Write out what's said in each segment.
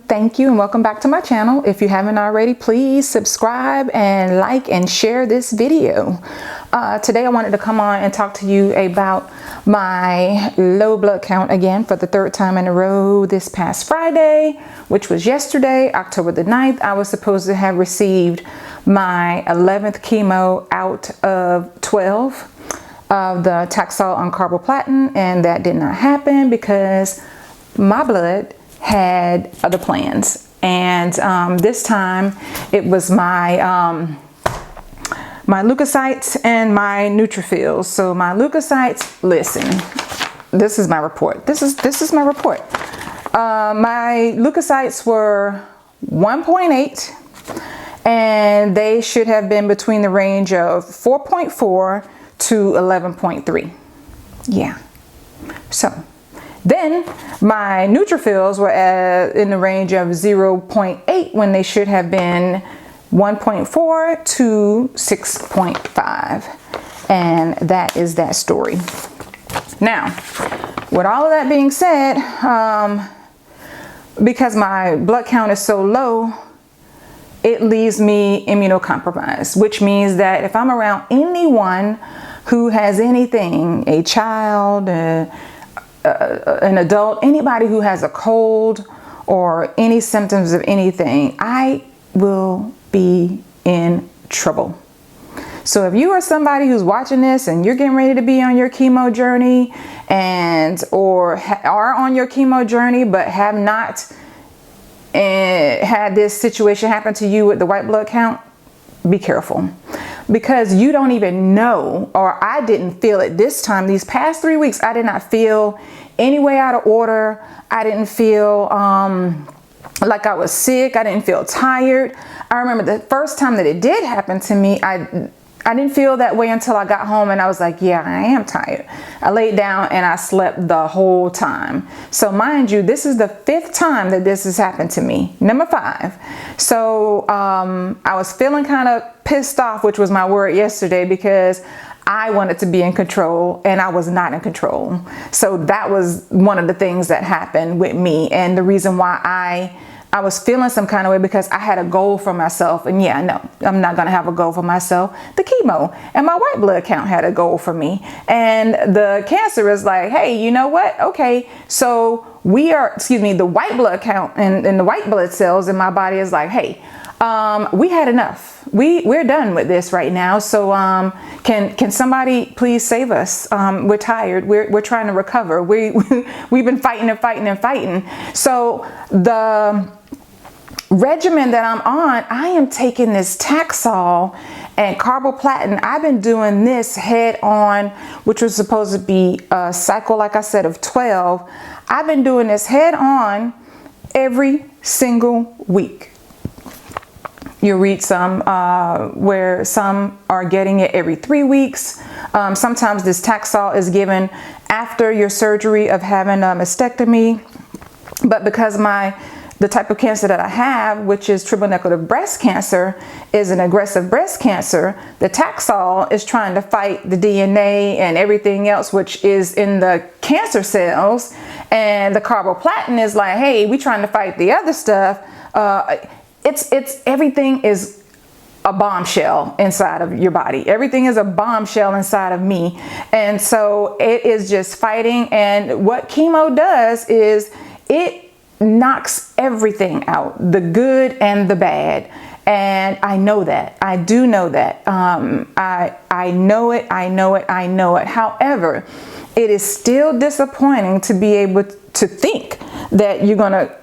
thank you and welcome back to my channel. If you haven't already, please subscribe and like and share this video. Today I wanted to come on and talk to you about my low blood count again for the third time in a row. This past Friday, which was yesterday, October the 9th, I was supposed to have received my 11th chemo out of 12 of the Taxol on carboplatin, and that did not happen because my blood had other plans. And this time it was my my leukocytes and my neutrophils. So my leukocytes, listen, this is my report. This is my report. My leukocytes were 1.8 and they should have been between the range of 4.4 to 11.3. Yeah. So then my neutrophils were in the range of 0.8 when they should have been 1.4 to 6.5. And that is that story. Now, with all of that being said, because my blood count is so low, it leaves me immunocompromised, which means that if I'm around anyone who has anything, a child, an adult, anybody who has a cold or any symptoms of anything, I will be in trouble. So if you are somebody who's watching this and you're getting ready to be on your chemo journey or are on your chemo journey but have not had this situation happen to you with the white blood count, be careful. Because you don't even know, or I didn't feel it this time. These past 3 weeks, I did not feel any way out of order. I didn't feel like I was sick. I didn't feel tired. I remember the first time that it did happen to me, I didn't feel that way until I got home and I was like, yeah, I am tired. I laid down and I slept the whole time. So mind you, this is the 5th time that this has happened to me, number 5. So I was feeling kind of pissed off, which was my word yesterday, because I wanted to be in control and I was not in control. So that was one of the things that happened with me, and the reason why I was feeling some kind of way, because I had a goal for myself. And yeah, no, I'm not going to have a goal for myself. The chemo and my white blood count had a goal for me. And the cancer is like, hey, you know what? Okay, so the white blood count and the white blood cells in my body is like, hey, we had enough. We're done with this right now. So can somebody please save us? We're tired. We're trying to recover. We've been fighting and fighting and fighting. So the regimen that I'm on, I am taking this Taxol and carboplatin. I've been doing this head on, which was supposed to be a cycle, like I said, of 12. I've been doing this head on every single week. You'll read some where some are getting it every 3 weeks. Sometimes this Taxol is given after your surgery of having a mastectomy. But because the type of cancer that I have, which is triple negative breast cancer, is an aggressive breast cancer, the Taxol is trying to fight the DNA and everything else which is in the cancer cells. And the carboplatin is like, hey, we're trying to fight the other stuff. Everything is a bombshell inside of your body. Everything is a bombshell inside of me. And so it is just fighting. And what chemo does is it knocks everything out, the good and the bad. And I know that. I do know that. I know it. I know it. I know it. However, it is still disappointing to be able to think that you're going to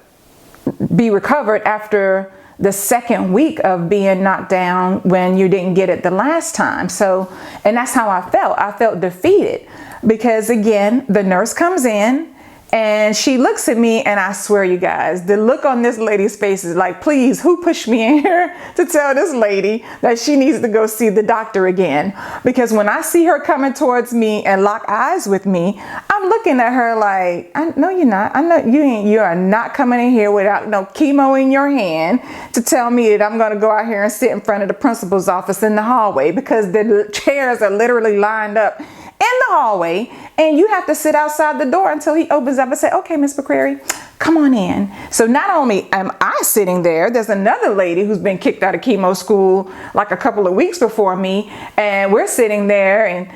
be recovered after the 2nd week of being knocked down when you didn't get it the last time. So, and that's how I felt. I felt defeated because, again, the nurse comes in and she looks at me, and I swear, you guys, the look on this lady's face is like, please, who pushed me in here to tell this lady that she needs to go see the doctor again? Because when I see her coming towards me and lock eyes with me, I'm looking at her like, no, you're not. I know you are not coming in here without no chemo in your hand to tell me that I'm going to go out here and sit in front of the principal's office in the hallway, because the chairs are literally lined up in the hallway, and you have to sit outside the door until he opens up and say, okay, Miss McCrary, come on in. So not only am I sitting there, there's another lady who's been kicked out of chemo school like a couple of weeks before me, and we're sitting there, and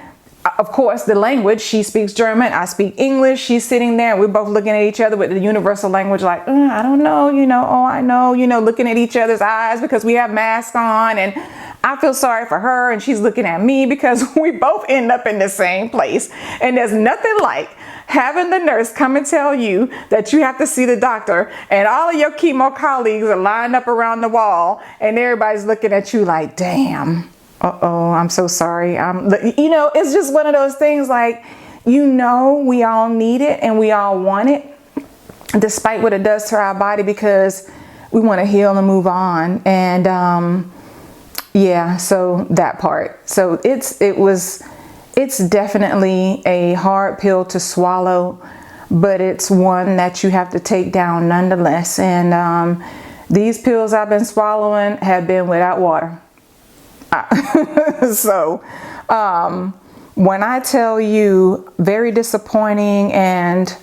of course the language, she speaks German, I speak English, she's sitting there, and we're both looking at each other with the universal language like, I don't know, oh, I know, looking at each other's eyes because we have masks on, and I feel sorry for her, and she's looking at me because we both end up in the same place. And there's nothing like having the nurse come and tell you that you have to see the doctor, and all of your chemo colleagues are lined up around the wall, and everybody's looking at you like, damn, I'm so sorry. It's just one of those things like, we all need it and we all want it, despite what it does to our body, because we want to heal and move on. And yeah, so that part. So it's definitely a hard pill to swallow, but it's one that you have to take down nonetheless. And these pills I've been swallowing have been without water. So when I tell you, very disappointing, and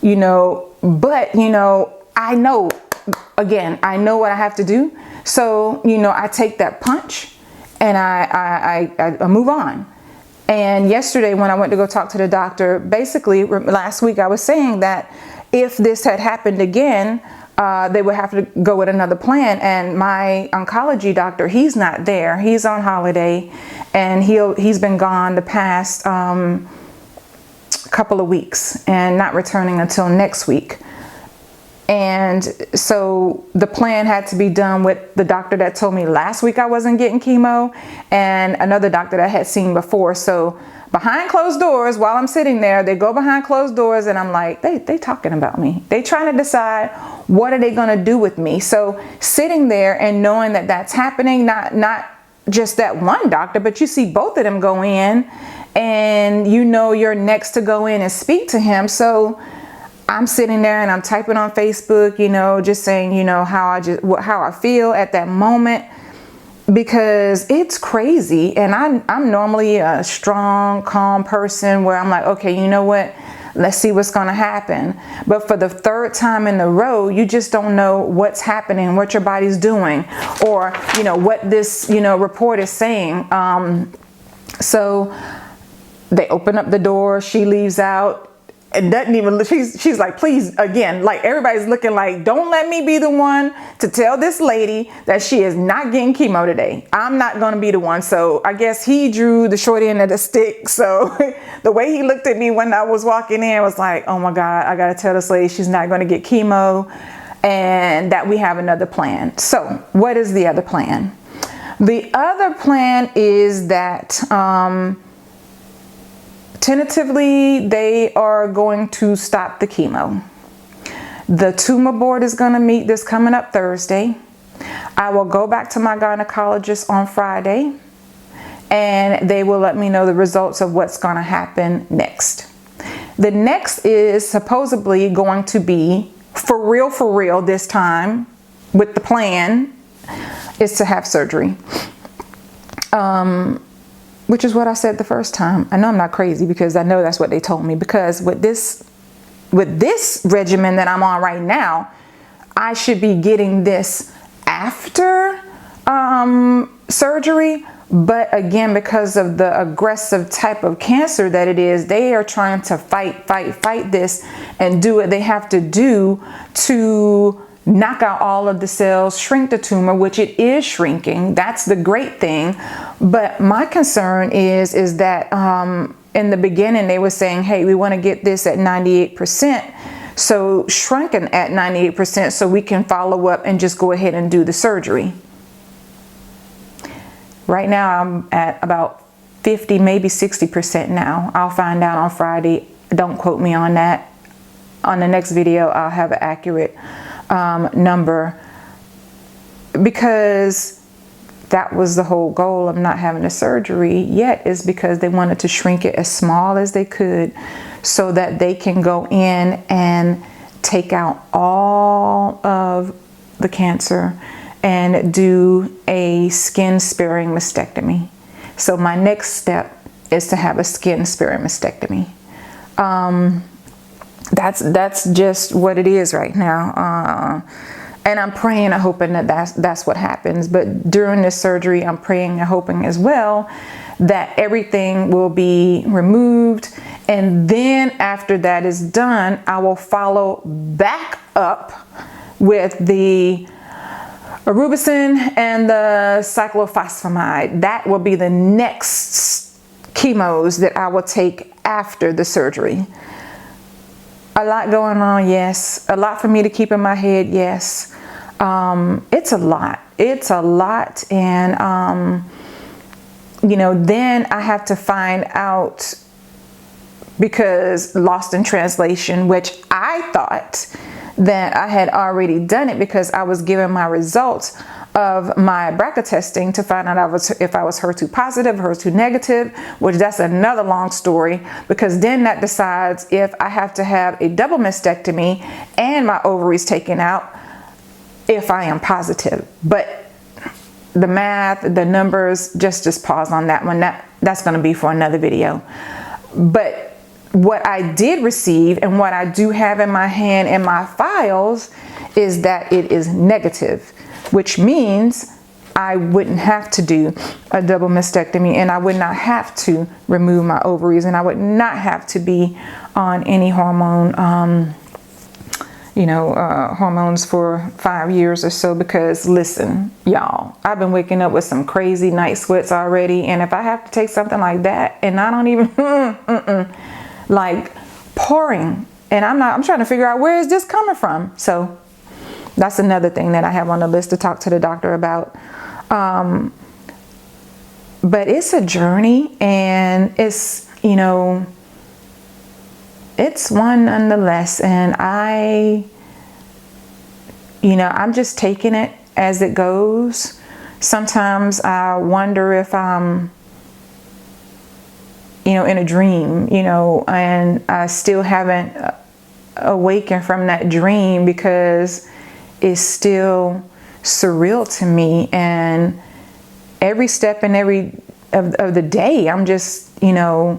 but I know, again, I know what I have to do. So I take that punch and I move on. And yesterday when I went to go talk to the doctor, basically last week I was saying that if this had happened again, they would have to go with another plan. And my oncology doctor, he's not there. He's on holiday, and he's been gone the past couple of weeks and not returning until next week. And so the plan had to be done with the doctor that told me last week I wasn't getting chemo, and another doctor that I had seen before. So behind closed doors, while I'm sitting there, they go behind closed doors, and I'm like, they talking about me. They trying to decide what are they going to do with me. So sitting there and knowing that that's happening, not just that one doctor, but you see both of them go in, and you're next to go in and speak to him. So I'm sitting there and I'm typing on Facebook, just saying, how I feel at that moment, because it's crazy. And I'm normally a strong, calm person where I'm like, okay, you know what? Let's see what's going to happen. But for the third time in a row, you just don't know what's happening, what your body's doing, or, what this, report is saying. So they open up the door, she leaves out. And doesn't even, she's like, please, again, like everybody's looking like, don't let me be the one to tell this lady that she is not getting chemo today. I'm not going to be the one. So I guess he drew the short end of the stick. So the way he looked at me when I was walking in was like, oh my God, I got to tell this lady she's not going to get chemo, and that we have another plan. So what is the other plan? The other plan is that, tentatively, they are going to stop the chemo. The tumor board is going to meet this coming up Thursday. I will go back to my gynecologist on Friday, and they will let me know the results of what's going to happen next. The next is supposedly going to be, for real this time, with the plan, is to have surgery. Which is what I said the first time. I know I'm not crazy, because I know that's what they told me, because with this regimen that I'm on right now, I should be getting this after surgery. But again, because of the aggressive type of cancer that it is, they are trying to fight this and do what they have to do to knock out all of the cells, shrink the tumor, which it is shrinking. That's the great thing. But my concern is that in the beginning they were saying, hey, we want to get this at 98%. So shrunken at 98% so we can follow up and just go ahead and do the surgery. Right now I'm at about 50, maybe 60% now. I'll find out on Friday. Don't quote me on that. On the next video, I'll have an accurate number, because that was the whole goal of not having the surgery yet, is because they wanted to shrink it as small as they could so that they can go in and take out all of the cancer and do a skin sparing mastectomy. So my next step is to have a skin sparing mastectomy. that's just what it is right now. And I'm praying and hoping that that's what happens. But during this surgery, I'm praying and hoping as well that everything will be removed. And then after that is done, I will follow back up with the Arubicin and the cyclophosphamide. That will be the next chemos that I will take after the surgery. A lot going on, yes. A lot for me to keep in my head, yes. It's a lot. It's a lot. And, you know, then I have to find out, because lost in translation, which I thought that I had already done it because I was given my results of my BRCA testing to find out if I was HER2 positive, HER2 negative, which that's another long story, because then that decides if I have to have a double mastectomy and my ovaries taken out if I am positive. But the math, the numbers, just pause on that one. That's going to be for another video. But what I did receive and what I do have in my hand in my files is that it is negative, which means I wouldn't have to do a double mastectomy, and I would not have to remove my ovaries, and I would not have to be on any hormone, hormones for 5 years or so. Because listen, y'all, I've been waking up with some crazy night sweats already, and if I have to take something like that and I don't even like pouring, and I'm trying to figure out where is this coming from. So that's another thing that I have on the list to talk to the doctor about. But it's a journey, and it's, you know, it's one nonetheless. And I'm just taking it as it goes. Sometimes I wonder if I'm, in a dream, and I still haven't awakened from that dream, because it's still surreal to me. And every step and every of the day, I'm just, I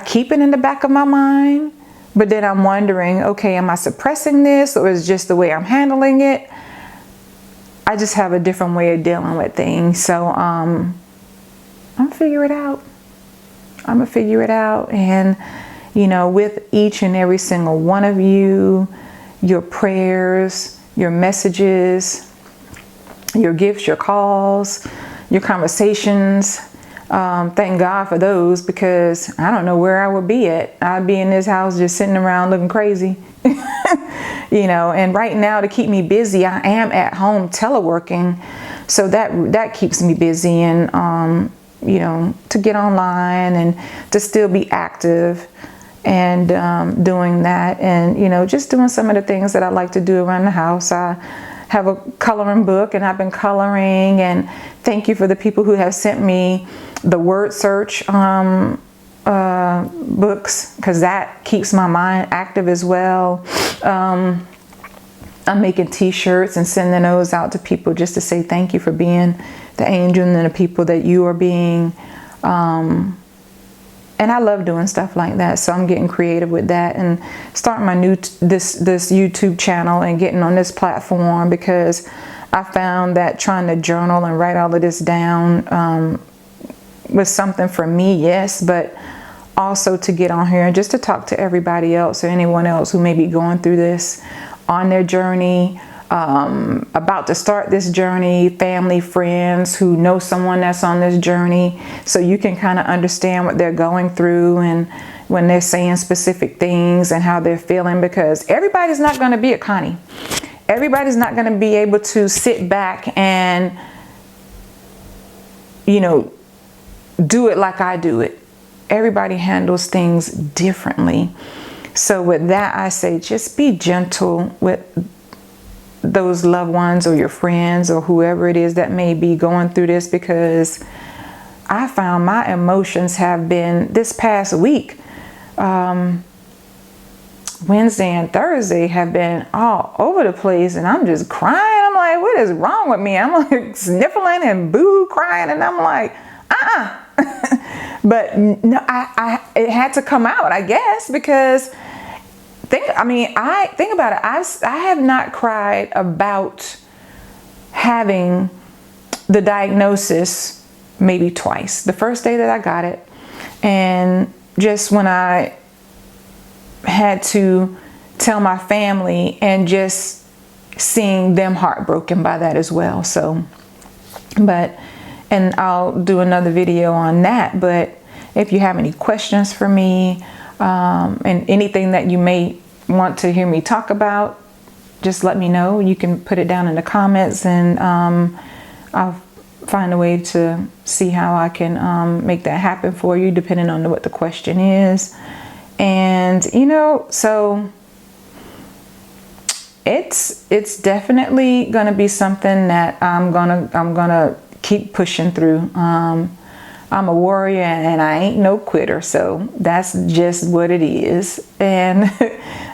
keep it in the back of my mind, but then I'm wondering, okay, am I suppressing this, or is it just the way I'm handling it? I just have a different way of dealing with things. So I'm gonna figure it out. And, with each and every single one of you, your prayers, your messages, your gifts, your calls, your conversations, thank God for those, because I don't know where I would be at. I'd be in this house just sitting around looking crazy. And right now, to keep me busy, I am at home teleworking, so that keeps me busy, and to get online and to still be active, and doing that, and just doing some of the things that I like to do around the house. I have a coloring book, and I've been coloring, and thank you for the people who have sent me the word search books, because that keeps my mind active as well. I'm making t-shirts and sending those out to people just to say thank you for being the angel and the people that you are being. And I love doing stuff like that, so I'm getting creative with that, and starting my this YouTube channel and getting on this platform, because I found that trying to journal and write all of this down was something for me, yes, but also to get on here and just to talk to everybody else, or anyone else who may be going through this on their journey, about to start this journey, family, friends who know someone that's on this journey, so you can kind of understand what they're going through, and when they're saying specific things and how they're feeling, because everybody's not going to be a Connie. Everybody's not going to be able to sit back and, do it like I do it. Everybody handles things differently. So with that, I say just be gentle with those loved ones or your friends or whoever it is that may be going through this, because I found my emotions have been, this past week, Wednesday and Thursday, have been all over the place, and I'm just crying. I'm like, what is wrong with me? I'm like sniffling and boo crying, and I'm like, but no, it had to come out, I guess, because I think about it. I have not cried about having the diagnosis maybe twice. The first day that I got it, and just when I had to tell my family, and just seeing them heartbroken by that as well. So, and I'll do another video on that. But if you have any questions for me, and anything that you may want to hear me talk about, just let me know. You can put it down in the comments, and I'll find a way to see how I can make that happen for you, depending on what the question is. And you know, so it's definitely gonna be something that I'm gonna keep pushing through. I'm a warrior and I ain't no quitter, so that's just what it is. And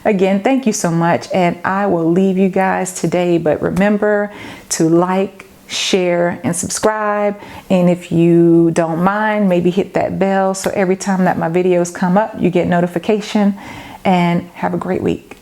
again, thank you so much, and I will leave you guys today, but remember to like, share, and subscribe. And if you don't mind, maybe hit that bell so every time that my videos come up, you get notification. And have a great week.